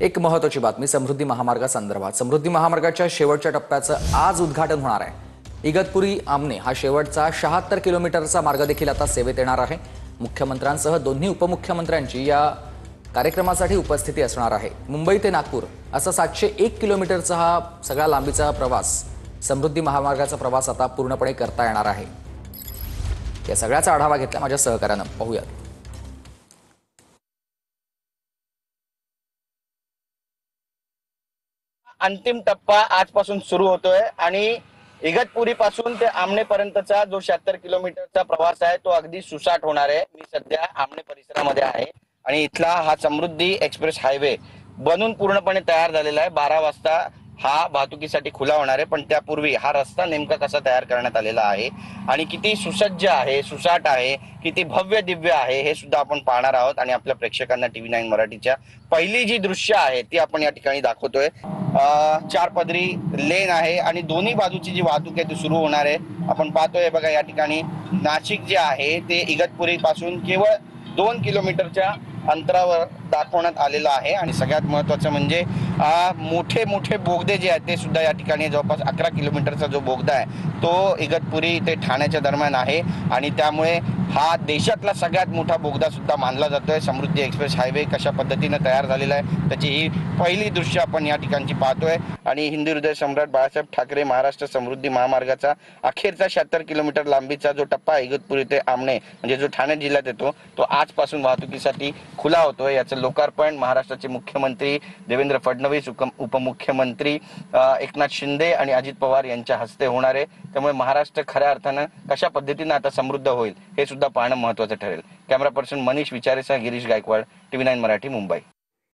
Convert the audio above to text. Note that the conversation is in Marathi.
एक महत्त्वाची बातमी समृद्धी महामार्गासंदर्भात। समृद्धी महामार्गाच्या शेवटच्या टप्प्याचं आज उद्घाटन होणार आहे। इगतपुरी आमने हा शेवटचा 76 किलोमीटरचा मार्ग देखील आता सेवेत येणार आहे। मुख्यमंत्र्यांसह दोन्ही उपमुख्यमंत्र्यांची या कार्यक्रमासाठी उपस्थिती असणार आहे। मुंबई ते नागपूर असा 701 किलोमीटरचा हा सगळा लांबीचा प्रवास, समृद्धी महामार्गाचा प्रवास आता पूर्णपणे करता येणार आहे। या सगळ्याचा आढावा घेतला माझ्या सहकार्यानं, पाहूयात। अंतिम टप्पा आजपासून सुरू होतोय आणि इगतपुरी पासून ते आमनेपर्यंतचा जो 76 किलोमीटरचा प्रवास आहे तो अगदी सुसाट होणार आहे। मी सध्या आमने परिसरामध्ये आहे आणि इथला हा समृद्धी एक्सप्रेस हायवे बनून पूर्णपणे तयार झालेला आहे। 12 वाजता हा वाहतुकीसाठी खुला होणार आहे, पण त्यापूर्वी हा रस्ता नेमका कसा तयार करण्यात आलेला आहे आणि किती सुसज्ज आहे, सुसाट आहे, किती भव्य दिव्य आहे हे सुद्धा आपण पाहणार आहोत आणि आपल्या प्रेक्षकांना TV9 मराठीच्या पहिली जी दृश्य आहे ती आपण या ठिकाणी दाखवतोय। 4 पदरी लेन आहे आणि दोन्ही बाजूची जी वाहतूक आहे ती सुरू होणार आहे। आपण पाहतोय बघा, या ठिकाणी नाशिक जे आहे ते इगतपुरी पासून केवळ 2 किलोमीटरच्या अंतरावर दाखवण्यात आलेलं आहे आणि सगळ्यात महत्त्वाचं म्हणजे मोठे मोठे बोगदे जे आहेत ते सुद्धा या ठिकाणी जवळपास 11 किलोमीटरचा जो बोगदा आहे तो इगतपुरी ते ठाण्याच्या दरम्यान आहे आणि त्यामुळे हा देशातला सगळ्यात मोठा बोगदा सुद्धा मानला जातोय। समृद्धी एक्सप्रेस हायवे कशा पद्धतीने तयार झालेला आहे त्याची ही पहिली दृश्य आपण या ठिकाणची पाहतोय आणि हिंदी हृदय सम्राट बाळासाहेब ठाकरे महाराष्ट्र समृद्धी महामार्गाचा अखेरचा 76 किलोमीटर लांबीचा जो टप्पा इगतपुरी ते आमने म्हणजे जो ठाणे जिल्ह्यात येतो तो आजपासून वाहतुकीसाठी खुला होतोय। याचं लोकार्पण महाराष्ट्राचे मुख्यमंत्री देवेंद्र फडणवीस, उपमुख्यमंत्री एकनाथ शिंदे आणि अजित पवार यांच्या हस्ते होणार आहे। त्यामुळे महाराष्ट्र खऱ्या अर्थानं कशा पद्धतीने आता समृद्ध होईल हे सुद्धा पाहणं महत्त्वाचं ठरेल। कॅमेरा पर्सन मनीष विचारेसह गिरीश गायकवाड, TV9 मराठी, मुंबई।